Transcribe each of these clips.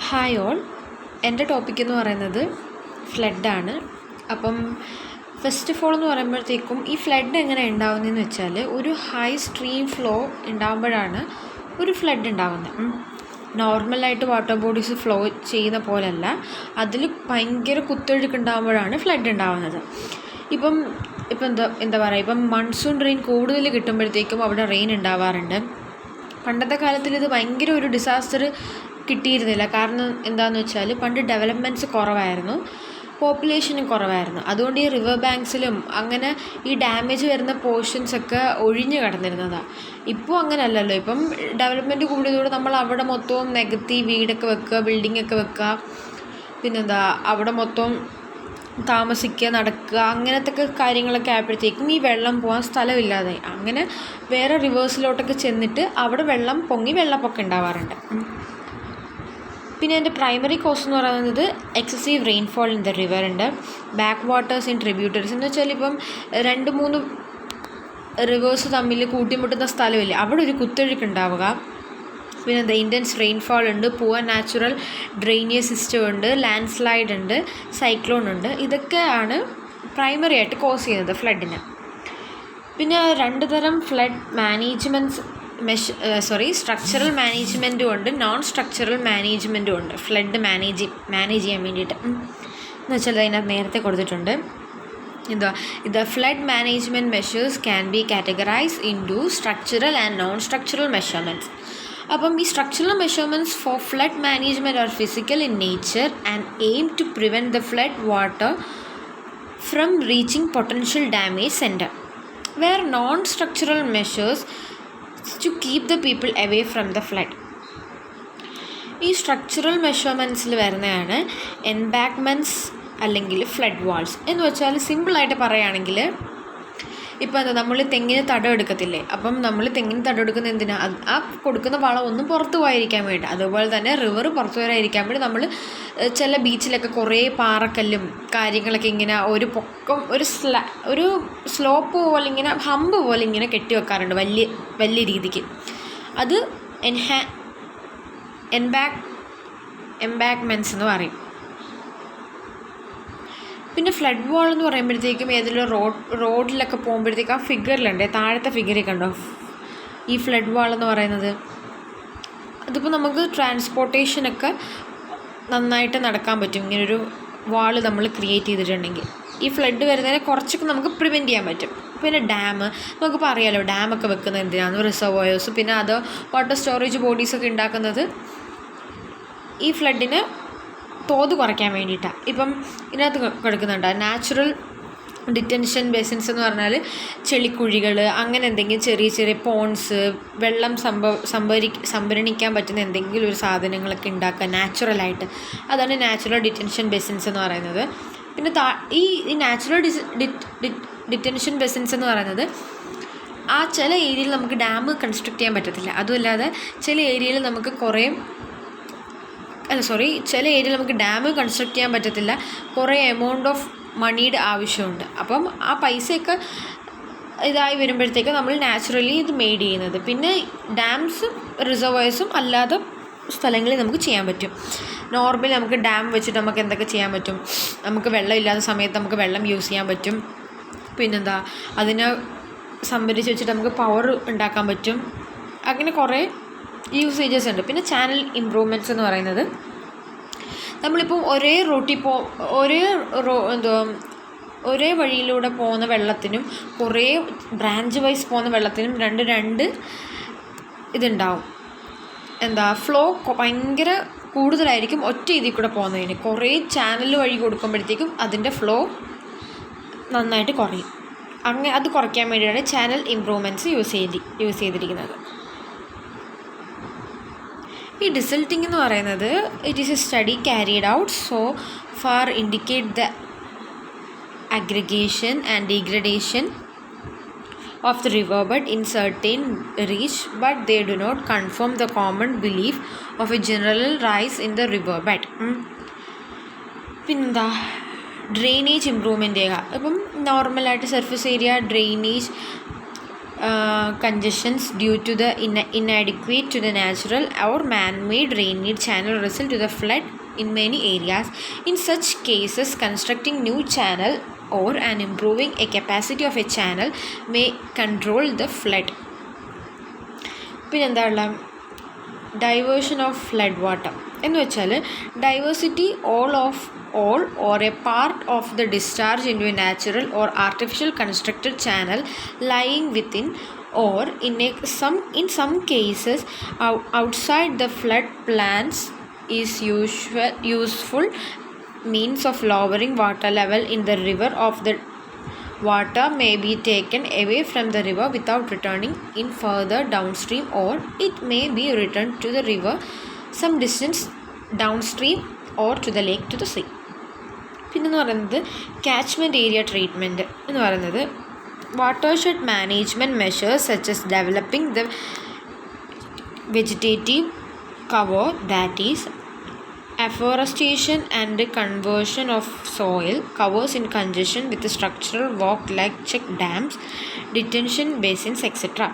Hi all, എൻ്റെ topic എന്ന് പറയുന്നത് ഫ്ലഡാണ്. അപ്പം ഫസ്റ്റ് ഓഫ് ഓൾ എന്ന് പറയുമ്പോഴത്തേക്കും ഈ ഫ്ലഡ് എങ്ങനെ ഉണ്ടാകുന്നതെന്ന് വെച്ചാൽ ഒരു ഹൈ സ്ട്രീം ഫ്ലോ ഉണ്ടാകുമ്പോഴാണ് ഒരു ഫ്ലഡ് ഉണ്ടാകുന്നത്. നോർമലായിട്ട് വാട്ടർ ബോഡീസ് ഫ്ലോ ചെയ്യുന്ന പോലല്ല, അതിൽ ഭയങ്കര കുത്തൊഴുക്ക് ഉണ്ടാകുമ്പോഴാണ് ഫ്ലഡ് ഉണ്ടാകുന്നത്. ഇപ്പം എന്താ പറയുക, ഇപ്പം മൺസൂൺ റെയിൻ കൂടുതൽ കിട്ടുമ്പോഴത്തേക്കും അവിടെ റെയിൻ ഉണ്ടാവാറുണ്ട്. പണ്ടത്തെ കാലത്തിൽ ഇത് ഭയങ്കര ഒരു ഡിസാസ്റ്റർ കിട്ടിയിരുന്നില്ല. കാരണം എന്താണെന്ന് വെച്ചാൽ പണ്ട് ഡെവലപ്മെൻറ്റ്സ് കുറവായിരുന്നു, പോപ്പുലേഷനും കുറവായിരുന്നു. അതുകൊണ്ട് ഈ റിവർ ബാങ്ക്സിലും അങ്ങനെ ഈ ഡാമേജ് വരുന്ന പോർഷൻസൊക്കെ ഒഴിഞ്ഞു കിടന്നിരുന്നതാണ്. ഇപ്പോൾ അങ്ങനെയല്ലല്ലോ. ഇപ്പം ഡെവലപ്മെൻറ്റ് കൂടിയതോടെ നമ്മൾ അവിടെ മൊത്തവും നികത്തി വീടൊക്കെ വെക്കുക, ബിൽഡിങ്ങൊക്കെ വെക്കുക, പിന്നെന്താ അവിടെ മൊത്തം താമസിക്കുക, നടക്കുക, അങ്ങനത്തെ കാര്യങ്ങളൊക്കെ ആയപ്പോഴത്തേക്കും ഈ വെള്ളം പോകാൻ സ്ഥലമില്ലാതെ അങ്ങനെ വേറെ റിവേഴ്സിലോട്ടൊക്കെ ചെന്നിട്ട് അവിടെ വെള്ളം പൊങ്ങി വെള്ളപ്പൊക്കം ഉണ്ടാവാറുണ്ട്. പിന്നെ അതിൻ്റെ പ്രൈമറി കോസ് എന്ന് പറയുന്നത് excessive rainfall in the river ഉണ്ട്, ബാക്ക് വാട്ടേഴ്സ് ഇൻ ട്രിബ്യൂട്ടറീസ്. എന്ന് വെച്ചാൽ ഇപ്പം 2-3 റിവേഴ്സ് തമ്മിൽ കൂട്ടിമുട്ടുന്ന സ്ഥലമില്ല, അവിടെ ഒരു കുത്തൊഴുക്ക് ഉണ്ടാവുക. പിന്നെ ദ ഇൻറ്റൻസ് റെയിൻഫോൾ ഉണ്ട്, പുവർ നാച്ചുറൽ ഡ്രെയിനേജ് സിസ്റ്റം ഉണ്ട്, ലാൻഡ് സ്ലൈഡ് ഉണ്ട്, സൈക്ലോൺ ഉണ്ട്. ഇതൊക്കെയാണ് പ്രൈമറി ആയിട്ട് കോസ് ചെയ്യുന്നത് ഫ്ലഡിന്. പിന്നെ 2 തരം ഫ്ലഡ് മാനേജ്മെൻറ്റ്സ് സ്ട്രക്ചറൽ മാനേജ്മെൻറ്റും ഉണ്ട്, നോൺ സ്ട്രക്ചറൽ മാനേജ്മെൻറ്റും ഉണ്ട്. ഫ്ലഡ് മാനേജ് ചെയ്യാൻ വേണ്ടിയിട്ട് എന്ന് വെച്ചാൽ അതിനകത്ത് നേരത്തെ കൊടുത്തിട്ടുണ്ട്. The flood management measures can be categorized into structural and non-structural measurements. അപ്പം ഈ structural measurements for flood management are physical in nature and aim to prevent the flood water from reaching potential damage center, where non-structural measures to keep the people away from the flood. ഈ structural മെഷർമെൻറ്റ്സിൽ വരുന്നതാണ് എംബാങ്ക്മെൻറ്റ്സ് അല്ലെങ്കിൽ flood walls. എന്ന് വെച്ചാൽ സിമ്പിളായിട്ട് പറയുകയാണെങ്കിൽ ഇപ്പോൾ നമ്മൾ തെങ്ങിന് തടം എടുക്കത്തില്ലേ, അപ്പം നമ്മൾ തെങ്ങിന് തടം എടുക്കുന്ന എന്തിനാണ്? ആ കൊടുക്കുന്ന വളം ഒന്നും പുറത്ത് പോയിരിക്കാൻ വേണ്ടി. അതുപോലെ തന്നെ റിവർ പുറത്തു വരാതിരിക്കാൻ വേണ്ടി നമ്മൾ ചില ബീച്ചിലൊക്കെ കുറേ പാറക്കല്ലും കാര്യങ്ങളൊക്കെ ഇങ്ങനെ ഒരു പൊക്കം ഒരു സ്ലോപ്പ് പോലെ ഇങ്ങനെ ഹമ്പ് പോലെ ഇങ്ങനെ കെട്ടി വെക്കാറുണ്ട് വലിയ രീതിക്ക്. അത് എംബാങ്ക്മെൻറ്റ്സ് എന്ന് പറയും. പിന്നെ ഫ്ലഡ് വാൾ എന്ന് പറയുമ്പോഴത്തേക്കും ഏതെങ്കിലും റോഡിലൊക്കെ പോകുമ്പോഴത്തേക്കും ആ ഫിഗറിലുണ്ട്, താഴത്തെ ഫിഗറിൽ കണ്ടോ ഈ ഫ്ലഡ് വാൾ എന്ന് പറയുന്നത്. അതിപ്പോൾ നമുക്ക് ട്രാൻസ്പോർട്ടേഷനൊക്കെ നന്നായിട്ട് നടക്കാൻ പറ്റും ഇങ്ങനൊരു വാൾ നമ്മൾ ക്രിയേറ്റ് ചെയ്തിട്ടുണ്ടെങ്കിൽ. ഈ ഫ്ലഡ് വരുന്നതിനെ കുറച്ചൊക്കെ നമുക്ക് പ്രിവെൻറ്റ് ചെയ്യാൻ പറ്റും. പിന്നെ ഡാം, നമുക്കിപ്പോൾ അറിയാമല്ലോ ഡാമൊക്കെ വെക്കുന്നത് എന്തിനാണ്, റിസർവോയേഴ്സ്, പിന്നെ അത് വാട്ടർ സ്റ്റോറേജ് ബോഡീസൊക്കെ ഉണ്ടാക്കുന്നത് ഈ ഫ്ലഡിന് തോത് കുറയ്ക്കാൻ വേണ്ടിയിട്ടാണ്. ഇപ്പം ഇതിനകത്ത് കൊടുക്കുന്നുണ്ട് നാച്ചുറൽ ഡിറ്റൻഷൻ ബേസിൻസ് എന്ന് പറഞ്ഞാൽ ചെളിക്കുഴികൾ, അങ്ങനെ എന്തെങ്കിലും ചെറിയ പോൺസ്, വെള്ളം സംഭരണിക്കാൻ പറ്റുന്ന എന്തെങ്കിലും ഒരു സാധനങ്ങളൊക്കെ ഉണ്ടാക്കുക നാച്ചുറലായിട്ട്. അതാണ് നാച്ചുറൽ ഡിറ്റൻഷൻ ബേസിൻസ് എന്ന് പറയുന്നത്. പിന്നെ ഈ നാച്ചുറൽ ഡിറ്റൻഷൻ ബേസിൻസ് എന്ന് പറയുന്നത് ആ ചില ഏരിയയിൽ നമുക്ക് ഡാം കൺസ്ട്രക്ട് ചെയ്യാൻ പറ്റത്തില്ല. അതുമല്ലാതെ ചില ഏരിയയിൽ നമുക്ക് ചില ഏരിയയിൽ നമുക്ക് ഡാം കൺസ്ട്രക്ട് ചെയ്യാൻ പറ്റത്തില്ല, കുറേ എമൗണ്ട് ഓഫ് മണിയുടെ ആവശ്യമുണ്ട്. അപ്പം ആ പൈസയൊക്കെ ഇതായി വരുമ്പോഴത്തേക്ക് നമ്മൾ നാച്ചുറലി ഇത് മെയ്ഡ് ചെയ്യുന്നത്. പിന്നെ ഡാംസും റിസർവോയേഴ്സും അല്ലാത്ത സ്ഥലങ്ങളിൽ നമുക്ക് ചെയ്യാൻ പറ്റും. നോർമലി നമുക്ക് ഡാം വെച്ചിട്ട് നമുക്ക് എന്തൊക്കെ ചെയ്യാൻ പറ്റും, നമുക്ക് വെള്ളം ഇല്ലാത്ത സമയത്ത് നമുക്ക് വെള്ളം യൂസ് ചെയ്യാൻ പറ്റും. പിന്നെന്താ അതിനെ സംഭരിച്ച് വെച്ചിട്ട് നമുക്ക് പവർ ഉണ്ടാക്കാൻ പറ്റും. അങ്ങനെ കുറേ യൂസേജസ് ഉണ്ട്. പിന്നെ ചാനൽ ഇമ്പ്രൂവ്മെൻറ്റ്സ് എന്ന് പറയുന്നത് നമ്മളിപ്പോൾ ഒരേ വഴിയിലൂടെ പോകുന്ന വെള്ളത്തിനും കുറേ ബ്രാഞ്ച് വൈസ് പോകുന്ന വെള്ളത്തിനും രണ്ട് ഇതുണ്ടാവും. ഫ്ലോ ഭയങ്കര കൂടുതലായിരിക്കും ഒറ്റ ഇതിൽ കൂടെ പോകുന്നതിന്. കുറേ ചാനൽ വഴി കൊടുക്കുമ്പോഴത്തേക്കും അതിൻ്റെ ഫ്ലോ നന്നായിട്ട് കുറയും. അത് കുറയ്ക്കാൻ വേണ്ടിയാണ് ചാനൽ ഇമ്പ്രൂവ്മെൻറ്റ്സ് യൂസ് ചെയ്തിരിക്കുന്നത്. ഈ ഡിസൾട്ടിങ് എന്ന് പറയുന്നത് it is A study carried out so far indicate the aggregation and degradation of the riverbed in certain reach, but they do not confirm the common belief of a general rise in the riverbed. പിന്നെന്താ drainage improvement ചെയ്യുക. ഇപ്പം നോർമലായിട്ട് surface area drainage congestions due to the inadequate to the natural or man-made rain-need channel result to the flood in many areas. In such cases, constructing new channel or and improving a capacity of a channel may control the flood. പിന്നെ എന്താ ഉള്ള diversion of flood water എന്ന് വെച്ചാൽ diversity all or a part of the discharge into a natural or artificial constructed channel lying within or in some cases outside the flood plans is useful means of lowering water level in the river. Of the water may be taken away from the river without returning in further downstream, or it may be returned to the river some distance downstream or to the lake to the sea. പിന്നെന്ന് പറയുന്നത് catchment area treatment എന്ന് പറയുന്നത് watershed management measures such as developing the vegetative cover, that is afforestation and conversion of soil covers in conjunction with the structural work like check dams, detention basins, etc.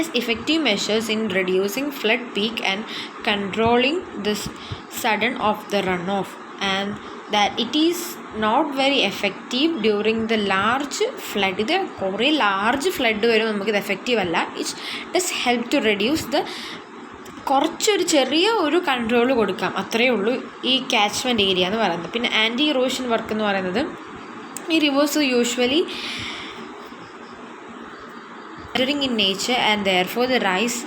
as effective measures in reducing flood peak and controlling the sudden of the runoff, and that it is not very effective during the large flood. ഇത് കുറേ large flood വരും നമുക്കിത് effective അല്ല. It does help to reduce the കുറച്ചൊരു ചെറിയ ഒരു control കൊടുക്കാം, അത്രയേ ഉള്ളൂ ഈ കാച്ച്മെൻറ്റ് ഏരിയ എന്ന് പറയുന്നത്. പിന്നെ ആൻറ്റി ഇറോഷൻ വർക്ക് എന്ന് പറയുന്നത് ഈ reverse usually in nature and therefore the rise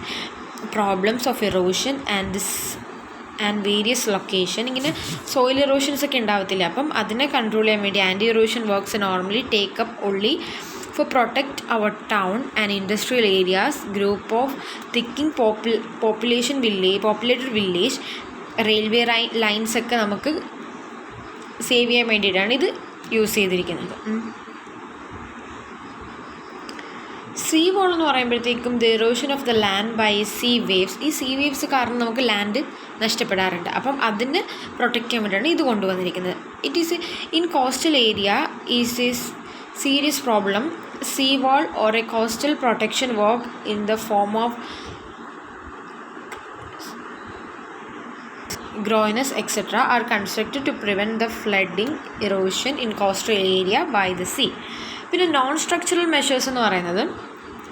problems of erosion and various location. ഇങ്ങനെ സോയിൽ ഇറോഷൻസ് ഒക്കെ ഉണ്ടാവത്തില്ല, അപ്പം അതിനെ കൺട്രോൾ ചെയ്യാൻ വേണ്ടി anti erosion works normally take up only for protect our town and industrial areas, group of thinking populated village, railway lines ഒക്കെ നമുക്ക് save ചെയ്യാൻ വേണ്ടിയിട്ടാണ് ഇത് യൂസ് ചെയ്തിരിക്കുന്നത്. സീ വോൾ എന്ന് പറയുമ്പോഴത്തേക്കും the erosion of the land bye see waves. ഈ see waves കാരണം നമുക്ക് ലാൻഡ് നഷ്ടപ്പെടാറുണ്ട്, അപ്പം അതിന് പ്രൊട്ടക്റ്റ് ചെയ്യാൻ വേണ്ടിയിട്ടാണ് ഇത് കൊണ്ടുവന്നിരിക്കുന്നത്. It is in coastal area is A serious problem. Sea wall or a coastal protection work in the form of groiners etc. are constructed to prevent the flooding erosion in coastal area by the sea. പിന്നെ non structural measures എന്ന് പറയുന്നത്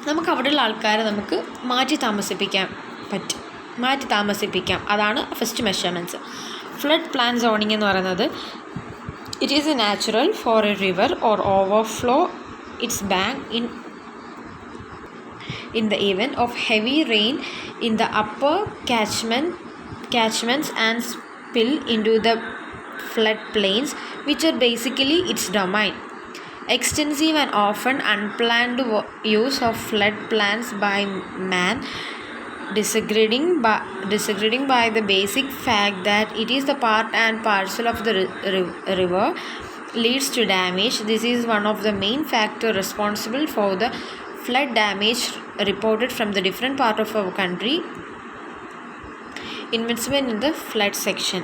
നമുക്ക് അവിടെയുള്ള ആൾക്കാരെ നമുക്ക് മാറ്റി താമസിപ്പിക്കാം, അതാണ് first measurements. Flood plan zoning എന്ന് പറയുന്നത് it is natural for a river or overflow its bank in the event of heavy rain in the upper catchments and spill into the flood plains, which are basically its domain. Extensive and often unplanned use of flood plans by man, disagreeing by the basic fact that it is the part and parcel of the river, leads to damage. This is one of the main factors responsible for the flood damage reported from the different part of our country. Investment in the flood section.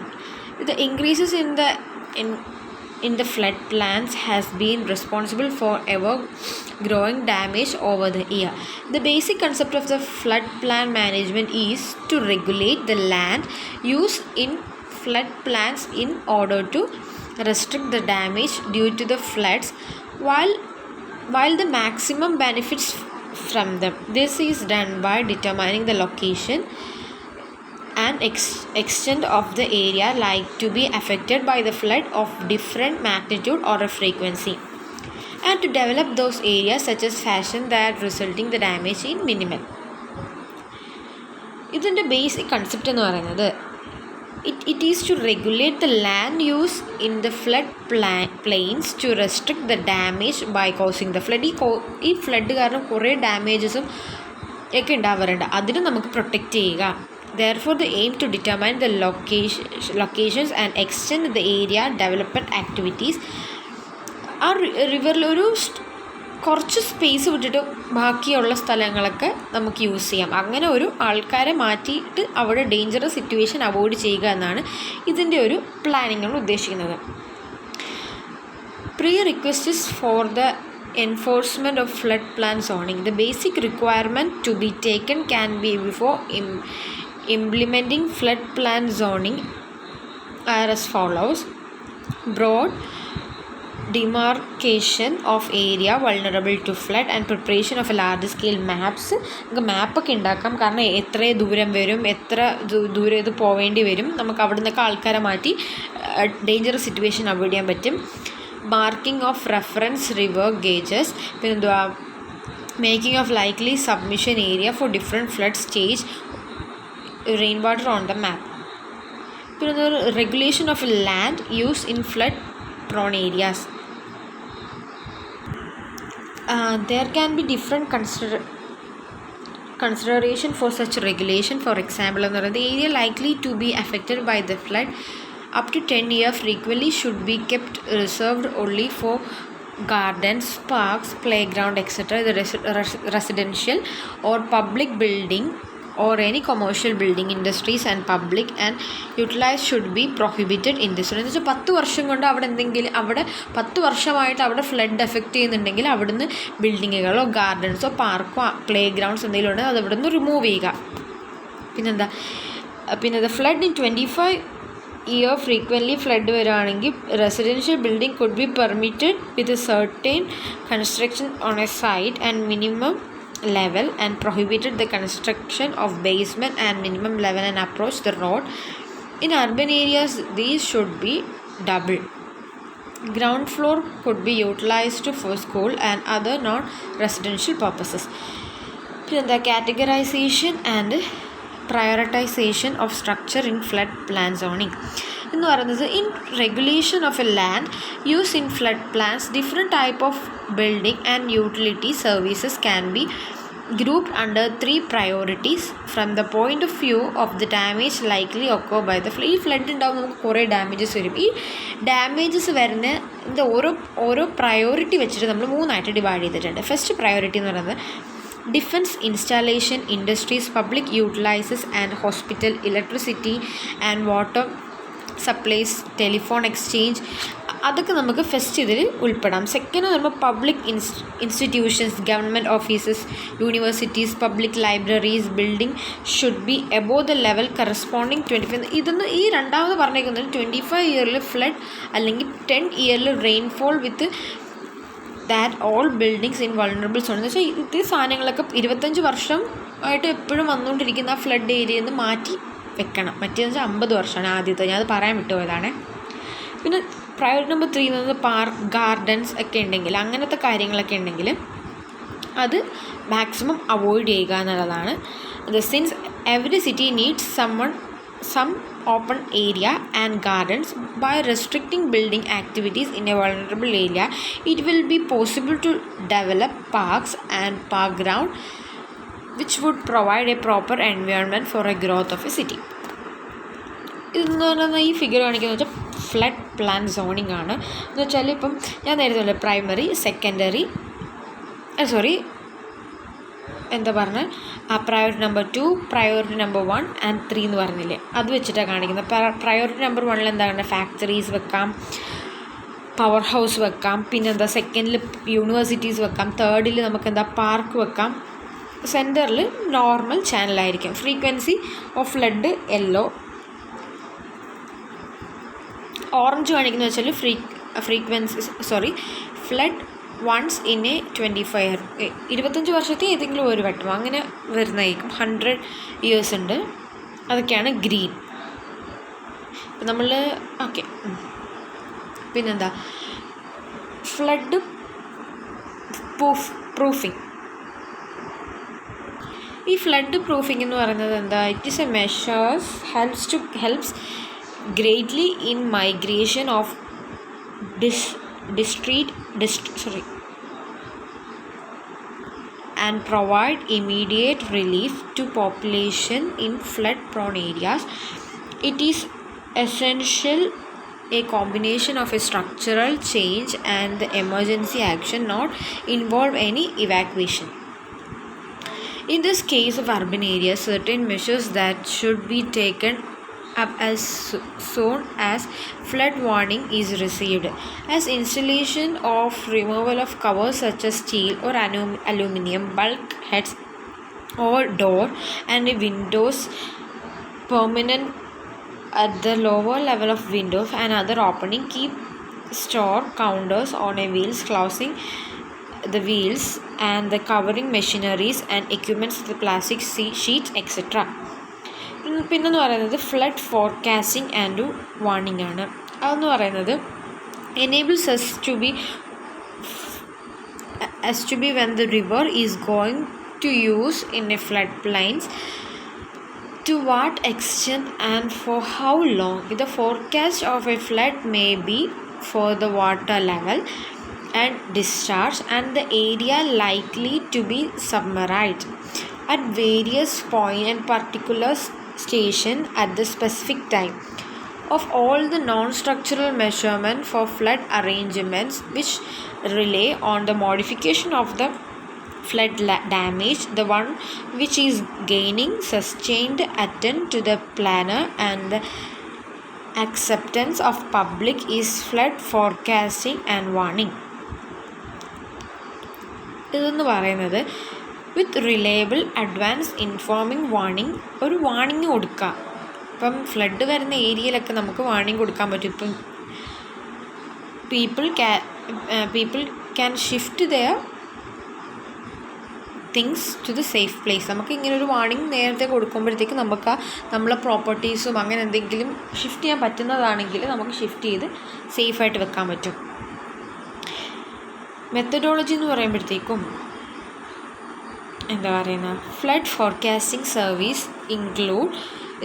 The increases in the flood plans has been responsible for ever growing damage over the year. The basic concept of the flood plan management is to regulate the land use in flood plans in order to restrict the damage due to the floods while the maximum benefits from them. This is done by determining the location and extent of the area like to be affected by the flood of different magnitude or a frequency, and to develop those areas such as fashion that resulting the damage in minimal. ഇതിൻ്റെ basic concept എന്ന് പറയുന്നത് it is to regulate the land use in the flood plains to restrict the damage by causing the flood. ഈ flood കാരണം കുറേ ഡാമേജസും ഒക്കെ ഉണ്ടാവാറുണ്ട്, അതിനെ നമുക്ക് പ്രൊട്ടക്റ്റ് ചെയ്യുക. Therefore, the aim to determine the locations and extend the area development activities. ആ റിവറിൽ ഒരു കുറച്ച് സ്പേസ് വിട്ടിട്ട് ബാക്കിയുള്ള സ്ഥലങ്ങളൊക്കെ നമുക്ക് യൂസ് ചെയ്യാം. അങ്ങനെ ഒരു ആൾക്കാരെ മാറ്റിയിട്ട് അവിടെ ഡേഞ്ചറസ് സിറ്റുവേഷൻ അവോയ്ഡ് ചെയ്യുക എന്നാണ് ഇതിൻ്റെ ഒരു പ്ലാനിങ് നമ്മൾ ഉദ്ദേശിക്കുന്നത്. Pre requests for the enforcement of flood plan zoning. The basic requirement to be taken can be before implementing flood plan zoning are as follows: broad demarcation of area vulnerable to flood and preparation of a large scale maps. നമുക്ക് മാപ്പൊക്കെ ഉണ്ടാക്കാം, കാരണം എത്ര ദൂരം വരും, എത്ര ദൂരം ഇത് പോവേണ്ടി വരും, നമുക്ക് അവിടെ നിന്നൊക്കെ ആൾക്കാരെ മാറ്റി ഡേഞ്ചറസ് സിറ്റുവേഷൻ അവോയ്ഡ് ചെയ്യാൻ പറ്റും. Marking of reference river gauges, പിന്നെന്തുവാ making of likely submission area for different flood stage rain water on the map. പിന്നെ regulation of land use in flood prone areas. There can be different consideration for such regulation. For example, the area likely to be affected by the flood up to 10 years frequently should be kept reserved only for gardens, parks, playground, etc. The residential or public building or any commercial building, industries and public and utilized should be prohibited in this. എന്ന് വെച്ചാൽ 10 വർഷം കൊണ്ട് അവിടെ എന്തെങ്കിലും, അവിടെ 10 വർഷമായിട്ട് അവിടെ flood effect ചെയ്യുന്നുണ്ടെങ്കിൽ അവിടുന്ന് ബിൽഡിങ്ങുകളോ ഗാർഡൻസോ പാർക്കോ പ്ലേ ഗ്രൗണ്ട്സ് എന്തെങ്കിലും ഉണ്ടെങ്കിൽ അത് അവിടെ നിന്ന് റിമൂവ് ചെയ്യുക. പിന്നെ flood in 25 year frequently flood വരുവാണെങ്കിൽ residential building could be permitted with certain construction on a site and minimum level and prohibited the construction of basement and minimum level and approach the road. In urban areas these should be double. Ground floor could be utilized for school and other non-residential purposes. The categorization and prioritization of structure in flood plan zoning. എന്ന് പറയുന്നത് in regulation of a land use in flood plans, different type of building and utility services can be grouped under 3 priorities from the point of view of the damage likely occur by the flood. ഈ flood ഉണ്ടാകുമ്പോൾ നമുക്ക് കുറേ damages വരും. ഈ damages വരുന്ന ഓരോ priority വെച്ചിട്ട് നമ്മൾ 3ആയിട്ട് ഡിവൈഡ് ചെയ്തിട്ടുണ്ട്. ഫസ്റ്റ് പ്രയോറിറ്റി എന്ന് പറയുന്നത് defence installation, industries, public utilises and hospital, electricity and water supplies, telephone exchange, അതൊക്കെ നമുക്ക് ഫസ്റ്റ് ഇതിൽ ഉൾപ്പെടാം. സെക്കൻഡ് പറയുമ്പോൾ public institutions, government offices, universities, public libraries, building should be above the level corresponding 25. ഇതൊന്ന് ഈ രണ്ടാമത് പറഞ്ഞേക്കുന്നത് 25 ഇയറിൽ ഫ്ലഡ് അല്ലെങ്കിൽ 10 ഇയറിൽ rainfall with that all buildings in vulnerable zone. എന്ന് വെച്ചാൽ ഇത് സാധനങ്ങളൊക്കെ 25 വർഷം ആയിട്ട് എപ്പോഴും വന്നുകൊണ്ടിരിക്കുന്ന ആ ഫ്ലഡ് ഏരിയയിൽ നിന്ന് മാറ്റി വെക്കണം. മറ്റേന്ന് വെച്ചാൽ 50 വർഷമാണ് ആദ്യത്തെ, ഞാൻ അത് പറയാൻ വിട്ടുപോയതാണ്. പിന്നെ പ്രയോറിറ്റി നമ്പർ 3 എന്ന് പറയുന്നത് പാർക്ക്, ഗാർഡൻസ് ഒക്കെ ഉണ്ടെങ്കിൽ, അങ്ങനത്തെ കാര്യങ്ങളൊക്കെ ഉണ്ടെങ്കിൽ അത് മാക്സിമം അവോയ്ഡ് ചെയ്യുക എന്നുള്ളതാണ്. Since every city needs some open area and gardens, by restricting building activities in a vulnerable area it will be possible to develop parks and park ground which would provide a proper environment for a growth of a city. ഇതെന്ന് പറഞ്ഞാൽ ഈ figure കാണിക്കുന്നത് വെച്ചാൽ flood plan zoning ആണ്. എന്ന് വെച്ചാൽ ഇപ്പം ഞാൻ നേരത്തെ പറഞ്ഞ പ്രൈമറി, സെക്കൻഡറി, എന്താ പറഞ്ഞാൽ priority number 2, priority number 1 and 3 എന്ന് പറഞ്ഞില്ലേ, അത് വെച്ചിട്ടാണ് കാണിക്കുന്നത്. പ്രയോറിറ്റി നമ്പർ 1 എന്താ പറയുക, ഫാക്ടറീസ് വെക്കാം, പവർ ഹൗസ് വെക്കാം, പിന്നെന്താ സെക്കൻഡിൽ യൂണിവേഴ്സിറ്റീസ് വെക്കാം, തേർഡിൽ നമുക്കെന്താ പാർക്ക് വെക്കാം, സെൻറ്ററിൽ നോർമൽ ചാനലായിരിക്കും. Frequency of flood yellow, orange കാണിക്കുന്നത് വെച്ചാൽ ഫ്ലഡ് വൺസ് ഇൻ എ 25 വർഷത്തെ ഏതെങ്കിലും ഒരു വട്ടം അങ്ങനെ വരുന്നതായിരിക്കും. 100 ഇയേഴ്സ് ഉണ്ട്, അതൊക്കെയാണ് ഗ്രീൻ. ഇപ്പം നമ്മൾ പിന്നെന്താ ഫ്ലഡ് പ്രൂഫിങ്. ഈ ഫ്ലഡ് പ്രൂഫിംഗ് എന്ന് പറയുന്നത് എന്താ, it is A measures helps greatly in migration of and provide immediate relief to population in flood prone areas. It is essential a combination of a structural change and the emergency action, not involve any evacuation. In this case of urban areas, certain measures that should be taken up as soon as flood warning is received, as installation of removal of covers such as steel or aluminum bulkheads or door and windows permanent at the lower level of windows and other opening, keep store counters on a wheels, closing the wheels and the covering machineries and equipments with the plastic sheets etc. പിന്നെന്ന് പറയുന്നത് flood forecasting and warning ആണ്. അതെന്ന് പറയുന്നത് enables us to be when the river is going to use in a floodplains, to what extent and for how long. The forecast of a flood may be for the water level and discharge and the area likely to be submerged at various points and particular station at the specific time. Of all the non-structural measurement for flood arrangements which rely on the modification of the flood damage, the one which is gaining sustained attention to the planner and the acceptance of public is flood forecasting and warning. ഇതെന്ന് പറയുന്നത് വിത്ത് reliable advance informing warning, ഒരു warning കൊടുക്കുക. ഇപ്പം flood വരുന്ന ഏരിയയിലൊക്കെ നമുക്ക് warning കൊടുക്കാൻ പറ്റും. ഇപ്പം people can shift their things to the safe place. നമുക്ക് ഇങ്ങനെ ഒരു വാർണിംഗ് നേരത്തെ കൊടുക്കുമ്പോഴത്തേക്ക് നമുക്ക് നമ്മളെ പ്രോപ്പർട്ടീസും അങ്ങനെ എന്തെങ്കിലും ഷിഫ്റ്റ് ചെയ്യാൻ പറ്റുന്നതാണെങ്കിൽ നമുക്ക് ഷിഫ്റ്റ് ചെയ്ത് സേഫായിട്ട് വെക്കാൻ പറ്റും. മെത്തഡോളജി എന്ന് പറയുമ്പോഴത്തേക്കും എന്താ പറയുന്നത്, ഫ്ലഡ് ഫോർകാസ്റ്റിംഗ് സർവീസ് ഇൻക്ലൂഡ്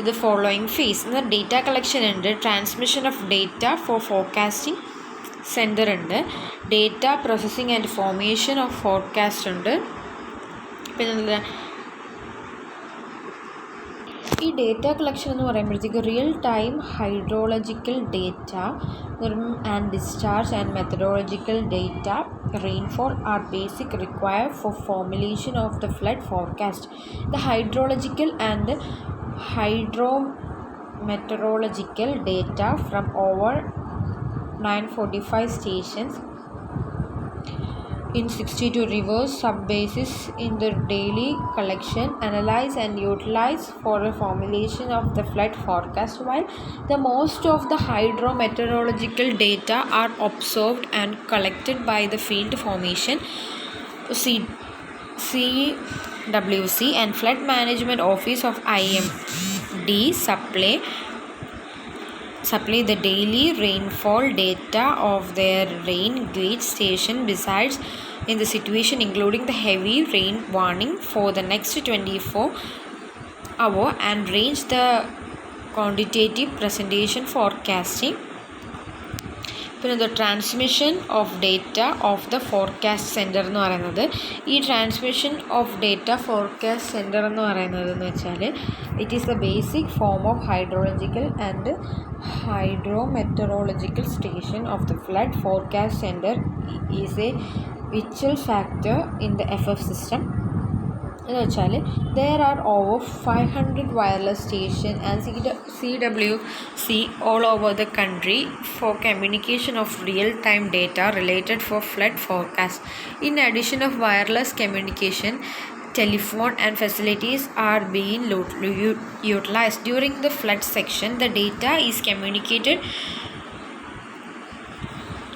ഇത് ഫോളോയിങ് ഫേസ്. എന്നാൽ ഡേറ്റ കളക്ഷൻ ഉണ്ട്, transmission of data for forecasting centre ഉണ്ട്, data processing and formation of forecast ഉണ്ട്. പിന്നെ ഈ ഡേറ്റ കളക്ഷൻ എന്ന് പറയുമ്പോഴത്തേക്ക് real time hydrological data and discharge and methodological data rainfall are basic required for formulation of the flood forecast. The hydrological and hydrometeorological data from over 945 stations in 62 rivers sub-bases in the daily collection, analyze and utilize for the formulation of the flood forecast, while the most of the hydrometeorological data are observed and collected by the Field Formation CWC and Flood Management Office of IMD supply the daily rainfall data of their rain gauge station, besides in the situation including the heavy rain warning for the next 24 hours and range the quantitative presentation forecasting. പിന്നെ the transmission of data of the forecast centre എന്ന് പറയുന്നത്, ഈ transmission of data forecast centre എന്ന് പറയുന്നത് എന്ന് വെച്ചാൽ it is the basic form of hydrological and hydrometeorological station of the flood forecast centre is a vital factor in the FF system. എന്ന് വെച്ചാൽ there are over 500 wireless station and CWC all over the country for communication of real-time data related for flood forecast. In addition of wireless communication, telephone and facilities are being utilized. During the flood section, the data is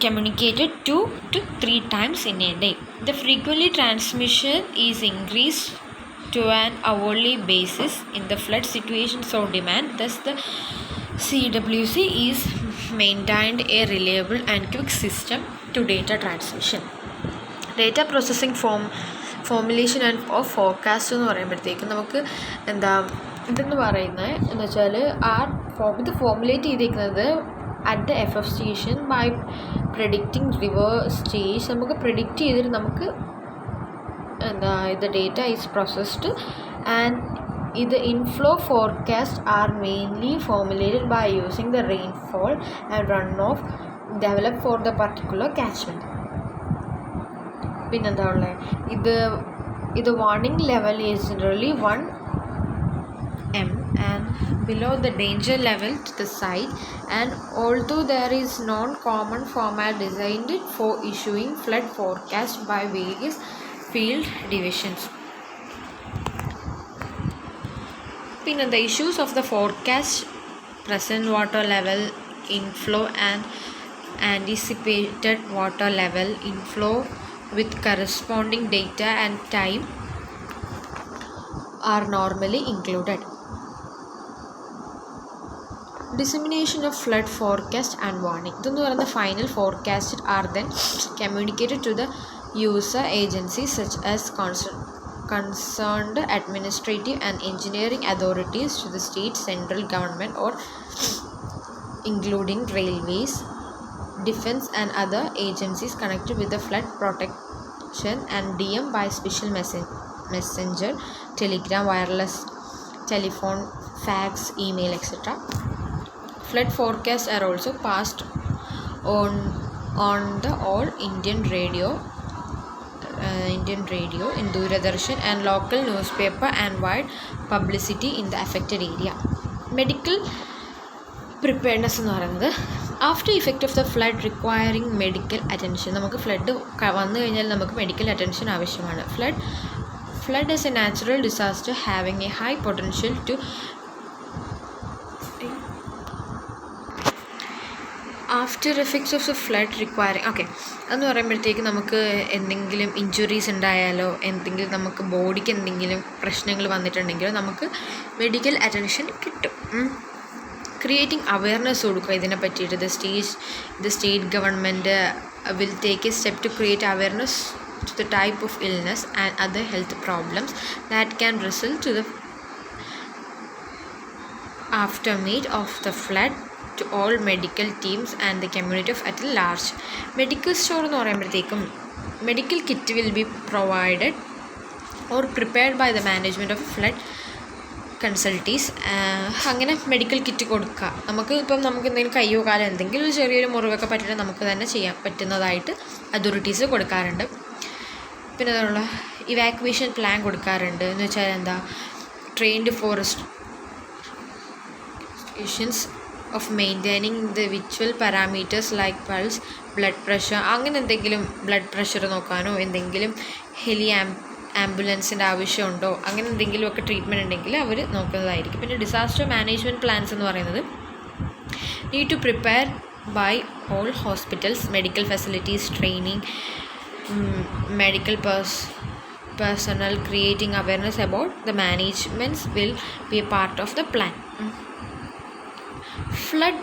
communicated 2 to 3 times in a day. The frequently transmission is increased to an hourly basis in the flood situations of demand. Thus, the CWC is maintained a reliable and quick system to data transmission. Data processing formulation and of forecast എന്ന് പറയുമ്പോഴത്തേക്കും നമുക്ക് ഇതെന്ന് പറയുന്നത് എന്ന് വെച്ചാൽ ഇത് formulate ചെയ്തിരിക്കുന്നത് at the FF station by predicting river stage. നമുക്ക് പ്രെഡിക്റ്റ് ചെയ്തിട്ട് നമുക്ക് the data is processed, and the inflow forecasts are mainly formulated by using the rainfall and runoff developed for the particular catchment. പിന്നെന്താ ഉള്ളത്, ഇത് warning level is generally 1 m and below the danger level to the site, and although there is non-common format designed for issuing flood forecast by various field divisions. The issues of the forecast: present water level, inflow and anticipated water level, inflow with corresponding data and time are normally included. Dissemination of flood forecast and warning. The final forecast are then communicated to the user agencies such as concerned administrative and engineering authorities, to the state, central government, or including railways, defense and other agencies connected with the flood protection, and DM by special messenger, telegram, wireless telephone, fax, email, etc. Flood forecasts are also passed on the all Indian radio, in Doordarshan and local newspaper, and wide publicity in the affected area. Medical preparedness എന്ന് പറയുന്നത് after effect of the flood requiring medical attention. നമുക്ക് flood വന്നു കഴിഞ്ഞാൽ നമുക്ക് medical attention ആവശ്യമാണ്. Flood is a natural disaster having a high potential to after effects of the flood requiring. Okay, അതെന്ന് പറയുമ്പോഴത്തേക്ക് നമുക്ക് എന്തെങ്കിലും ഇഞ്ചുറീസ് ഉണ്ടായാലോ, എന്തെങ്കിലും നമുക്ക് ബോഡിക്ക് എന്തെങ്കിലും പ്രശ്നങ്ങൾ വന്നിട്ടുണ്ടെങ്കിലോ നമുക്ക് മെഡിക്കൽ അറ്റൻഷൻ കിട്ടും. ക്രിയേറ്റിംഗ് അവയർനെസ് കൊടുക്കുക ഇതിനെ പറ്റിയിട്ട്. The state government will take a step to create awareness to the type of illness and other health problems that can result to the aftermath of the flood to all medical teams and the community of at large. Medical store എന്ന് പറയുമ്പോഴത്തേക്കും medical kit will be provided or prepared by the management of flood കൺസൾട്ടീസ്. അങ്ങനെ medical kit കൊടുക്കുക. നമുക്ക് എന്തെങ്കിലും കയ്യോ കാലോ എന്തെങ്കിലും ഒരു ചെറിയൊരു മുറിവൊക്കെ പറ്റിയിട്ട് നമുക്ക് തന്നെ ചെയ്യാൻ പറ്റുന്നതായിട്ട് അതോറിറ്റീസ് കൊടുക്കാറുണ്ട്. പിന്നെ അതുള്ള ഇവാക്യുവേഷൻ പ്ലാൻ കൊടുക്കാറുണ്ട്. എന്ന് വെച്ചാൽ എന്താ, trained forest stations of maintaining the vital parameters like pulse, blood pressure, അങ്ങനെ എന്തെങ്കിലും ബ്ലഡ് പ്രഷർ നോക്കാനോ എന്തെങ്കിലും ആംബുലൻസിൻ്റെ ആവശ്യമുണ്ടോ, അങ്ങനെ എന്തെങ്കിലുമൊക്കെ ട്രീറ്റ്മെൻറ്റ് ഉണ്ടെങ്കിൽ അവർ നോക്കുന്നതായിരിക്കും. പിന്നെ ഡിസാസ്റ്റർ മാനേജ്മെൻറ്റ് പ്ലാൻസ് എന്ന് പറയുന്നത് need to prepare by all hospitals, medical facilities, training medical personnel, creating awareness about the managements will be a part of the plan. Flood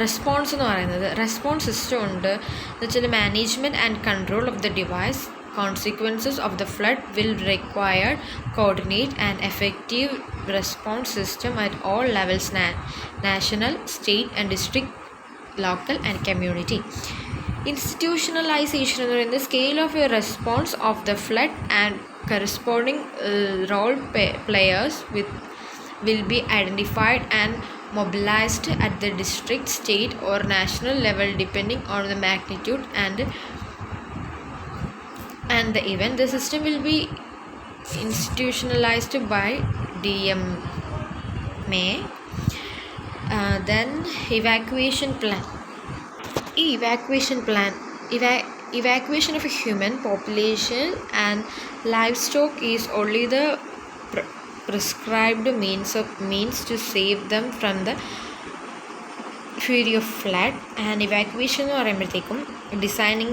response എന്ന് പറയുന്നത് റെസ്പോൺസ് സിസ്റ്റം ഉണ്ട്. എന്ന് വെച്ചാൽ management and control of the device. Consequences of the flood will require coordinate and effective response system at all levels, national, state and district, local and community. Institutionalization എന്ന് പറയുന്നത് scale of a response of the flood and corresponding role players will be identified and mobilized at the district, state or national level depending on the magnitude and the event. The system will be institutionalized by DMA. Then evacuation plan. Evacuation of a human population and livestock is only the prescribed means to save them from the fury of flood. And evacuation എന്ന് പറയുമ്പോഴത്തേക്കും designing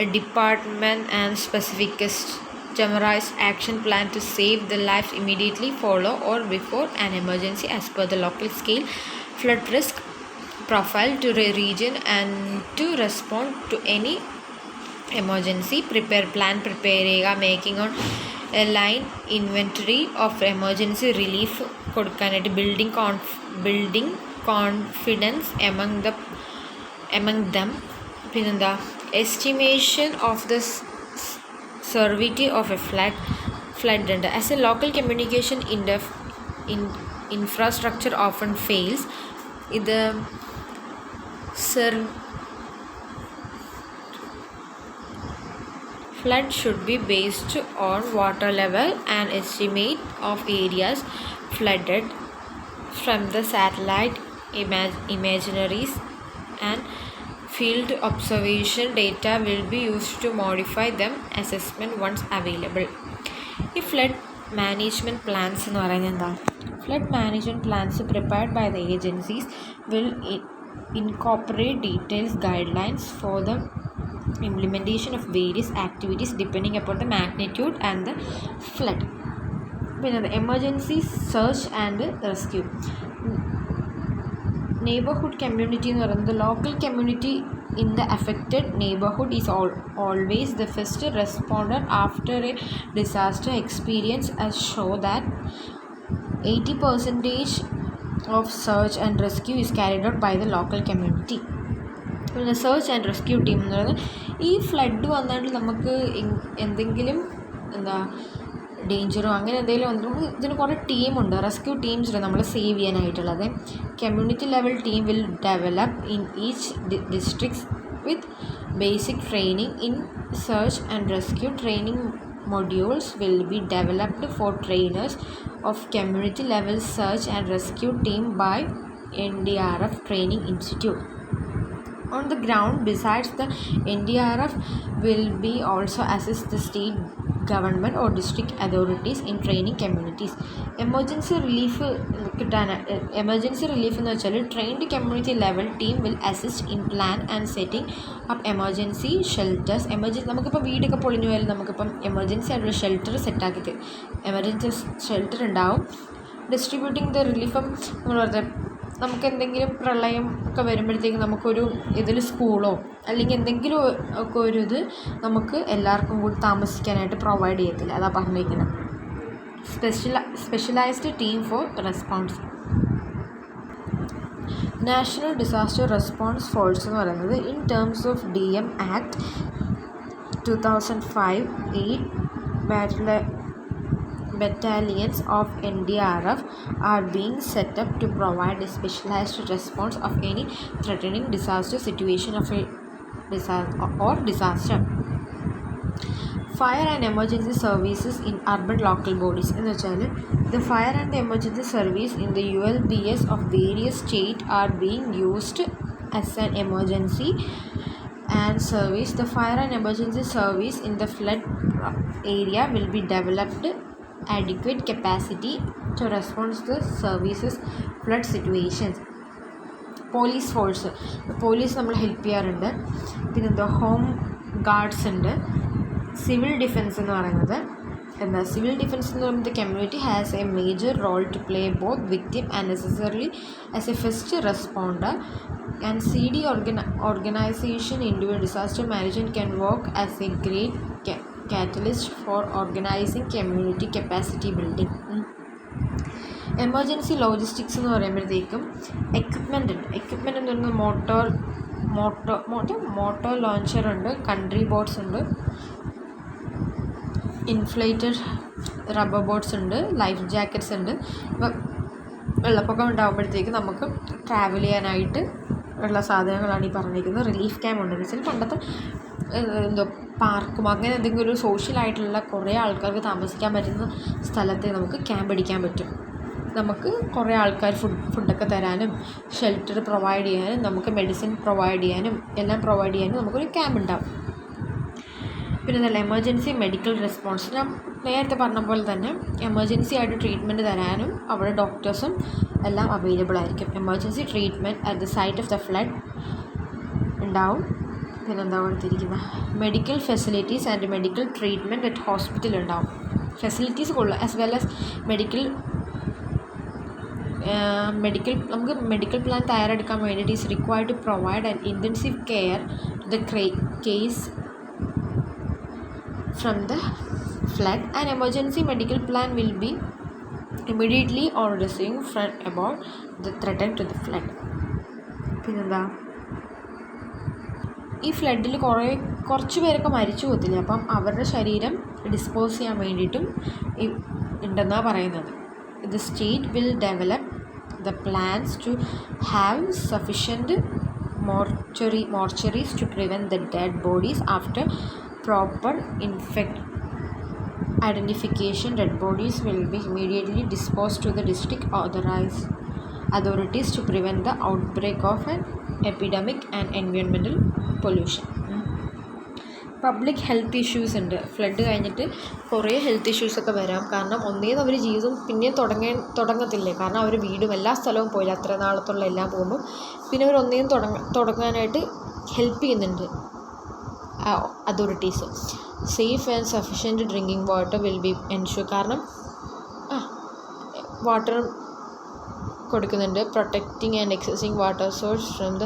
a department and specific summarized action plan to save the lives immediately follow or before an emergency as per the local scale flood risk profile to the region and to respond to any emergency. Prepare ചെയ്യുക. making on a line inventory of emergency relief കൊടുക്കാനായിട്ട്. building confidence among them. പിന്നെന്താ, estimation of the severity of a flood ഉണ്ട്. As a local communication infrastructure often fails, ഇത് flood should be based on water level and estimate of areas flooded from the satellite imaginaries and field observation data will be used to modify them assessment once available. ഈ flood management plans എന്ന് പറയുന്നത് എന്താ? Flood management plans prepared by the agencies will incorporate detailed guidelines for the implementation of various activities depending upon the magnitude and the flood. പിന്നെ emergency search and rescue. Neighbourhood community എന്ന് പറയുന്നത് local community in the affected neighborhood is always the first responder after a disaster. Experience has shown that 80% of search and rescue is carried out by the local community. പിന്നെ search and rescue team എന്ന് പറയുന്നത് ഈ flood വന്നിട്ട് നമുക്ക് എന്തെങ്കിലും ഡേഞ്ചറോ അങ്ങനെ എന്തെങ്കിലും വന്നിട്ട് ഇതിന് കുറേ ടീമുണ്ട്, റെസ്ക്യൂ ടീംസ് ഉണ്ട് നമ്മൾ സേവ് ചെയ്യാനായിട്ടുള്ളത്. Community level team will develop in each districts with basic training in search and rescue. Training modules will be developed for trainers of community level search and rescue team by NDRF Training Institute. On the ground, besides the NDRF will be also assist the state government or district authorities in training communities. Emergency relief എന്ന് വെച്ചാൽ trained community level team will assist in plan and setting up emergency shelters. നമുക്കിപ്പോൾ വീടൊക്കെ പൊളിഞ്ഞു പോയാലും നമുക്കിപ്പം emergency ആയിട്ടുള്ള shelter സെറ്റാക്കി emergency shelter ഉണ്ടാവും. ഡിസ്ട്രിബ്യൂട്ടിങ് ദ റിലീഫ് നമ്മൾ പറഞ്ഞ നമുക്ക് എന്തെങ്കിലും പ്രളയം ഒക്കെ വരുമ്പോഴത്തേക്കും നമുക്കൊരു ഇതിൽ സ്കൂളോ അല്ലെങ്കിൽ എന്തെങ്കിലും ഒക്കെ ഒരു ഇത് നമുക്ക് എല്ലാവർക്കും കൂടി താമസിക്കാനായിട്ട് പ്രൊവൈഡ് ചെയ്യത്തില്ല. അതാ പറഞ്ഞിരിക്കുന്നത്. Specialised team four response. National disaster response force എന്ന് പറയുന്നത് in terms of DM Act 2005 8 battalions of NDRF are being set up to provide a specialized response of any threatening disaster situation or disaster. Fire and emergency services in urban local bodies. എന്ന് വെച്ചാൽ the fire and the emergency service in the ULBS of various states are being used as an emergency and service. The fire and emergency service in the flood area will be developed adequate capacity to respond to the services flood situations. Police force, police നമ്മൾ help ചെയ്യാറുണ്ട്. പിന്നെന്താ home guards ഉണ്ട്. Civil defence എന്ന് പറയുന്നത് civil defence എന്ന് പറയുന്നത് community has a major role to play both victim and necessarily as a first responder and CD organization into a disaster management can work as a great catalyst for organizing community capacity building. Emergency logistics എന്ന് പറയുമ്പോഴത്തേക്കും എക്വിപ്മെൻ്റ് ഉണ്ട്. എക്വിപ്മെൻ്റ് എന്ന് പറയുന്നത് motor launcher ഉണ്ട്, country boats ഉണ്ട്, inflated rubber boats ഉണ്ട്, life jackets ഉണ്ട്. ഇപ്പം വെള്ളപ്പൊക്കം ഉണ്ടാകുമ്പോഴത്തേക്ക് നമുക്ക് ട്രാവൽ ചെയ്യാനായിട്ട് ഉള്ള സാധനങ്ങളാണ് ഈ പറഞ്ഞിരിക്കുന്നത്. റിലീഫ് ക്യാമ്പ് ഉണ്ടെന്ന് വെച്ചാൽ പണ്ടത്തെ പാർക്കും അങ്ങനെ എന്തെങ്കിലും ഒരു സോഷ്യലായിട്ടുള്ള കുറേ ആൾക്കാർക്ക് താമസിക്കാൻ പറ്റുന്ന സ്ഥലത്തെ നമുക്ക് ക്യാമ്പ് അടിക്കാൻ പറ്റും. നമുക്ക് കുറേ ആൾക്കാർ ഫുഡൊക്കെ തരാനും ഷെൽട്ടർ പ്രൊവൈഡ് ചെയ്യാനും നമുക്ക് മെഡിസിൻ പ്രൊവൈഡ് ചെയ്യാനും എല്ലാം പ്രൊവൈഡ് ചെയ്യാനും നമുക്കൊരു ക്യാമ്പ് ഉണ്ടാവും. പിന്നെ നല്ല എമർജൻസി മെഡിക്കൽ റെസ്പോൺസ്. ഞാൻ നേരത്തെ പറഞ്ഞ പോലെ തന്നെ എമർജൻസി ആയിട്ട് ട്രീറ്റ്മെൻറ്റ് തരാനും അവിടെ ഡോക്ടേഴ്സും എല്ലാം അവൈലബിൾ ആയിരിക്കും. Emergency treatment at the site of the flood ഉണ്ടാവും. പിന്നെന്താ കൊടുത്തിരിക്കുന്നത് medical facilities and medical treatment at hospital ഉണ്ടാവും. ഫെസിലിറ്റീസ് കൊള്ളും ആസ് വെൽ ആസ് മെഡിക്കൽ നമുക്ക് മെഡിക്കൽ പ്ലാൻ തയ്യാറെടുക്കാൻ വേണ്ടിയിട്ട് is required to provide an intensive care to the case from the flood. An emergency medical plan will be immediately on receiving from about the threatened to the flood. പിന്നെന്താ ഈ ഫ്ലഡിൽ കുറച്ച് പേരൊക്കെ മരിച്ചു പോകത്തില്ലേ, അപ്പം അവരുടെ ശരീരം ഡിസ്പോസ് ചെയ്യാൻ വേണ്ടിയിട്ടും ഉണ്ടെന്നാണ് പറയുന്നത്. The state will develop the plans to have sufficient mortuaries to prevent the dead bodies. After proper identification, dead bodies will be immediately disposed to the district authorized authorities to prevent the outbreak of an epidemic and environmental pollution. Public health issues ഉണ്ട്. Flood കഴിഞ്ഞിട്ട് കുറേ health ഇഷ്യൂസൊക്കെ വരാം. കാരണം ഒന്നേന്ന് അവർ ജീവിതം പിന്നെയും തുടങ്ങത്തില്ലേ. കാരണം അവർ വീടും എല്ലാ സ്ഥലവും പോയില്ല, അത്ര നാളത്തുള്ള എല്ലാം പോകുമ്പോൾ പിന്നെ അവർ ഒന്നേയും തുടങ്ങാനായിട്ട് ഹെൽപ്പ് ചെയ്യുന്നുണ്ട് authorities. Safe and sufficient drinking water will be ensure. കാരണം വാട്ടർ കൊടുക്കുന്നുണ്ട്. Protecting and accessing water source from the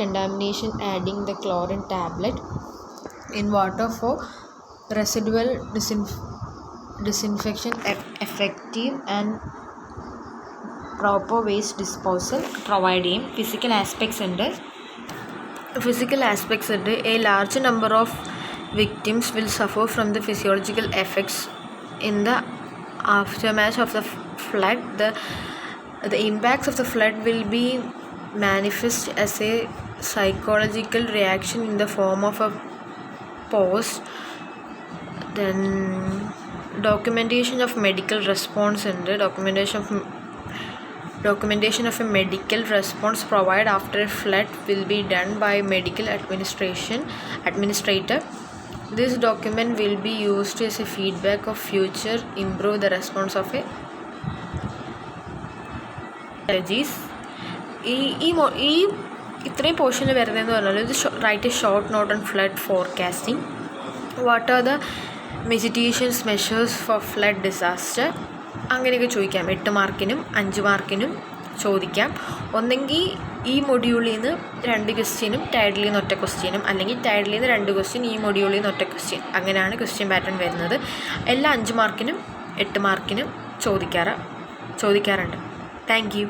contamination, adding the chlorine tablet in water for residual disinfection, effective and proper waste disposal provide ചെയ്യും. Physical aspects ഉണ്ട്. A large number of victims will suffer from the physiological effects in the aftermath of the flood. The impacts of the flood will be manifest as a psychological reaction in the form of a post. Then documentation of medical response and documentation of a medical response provided after a flood will be done by medical administrator. This document will be used as a feedback of future improve the response of a strategies. ഈ ഇത്രയും പോർഷനിൽ വരുന്നതെന്ന് പറഞ്ഞാൽ ഇത് write a short note on flood forecasting. What are the mitigations measures for flood disaster, അങ്ങനെയൊക്കെ ചോദിക്കാം. 8 മാർക്കിനും 5 മാർക്കിനും ചോദിക്കാം. ഒന്നെങ്കിൽ ഈ മൊഡ്യൂളിൽ നിന്ന് 2 ക്വസ്റ്റ്യനും ടൈഡിൽ നിന്ന് ഒറ്റ ക്വസ്റ്റ്യനും, അല്ലെങ്കിൽ ടൈഡിൽ നിന്ന് 2 ക്വസ്റ്റ്യൻ ഈ മൊഡ്യൂളിൽ നിന്ന് ഒറ്റ ക്വസ്റ്റ്യൻ. അങ്ങനെയാണ് ക്വസ്റ്റ്യൻ പാറ്റേൺ വരുന്നത്. എല്ലാ 5 മാർക്കിനും 8 മാർക്കിനും ചോദിക്കാറുണ്ട്. Thank you.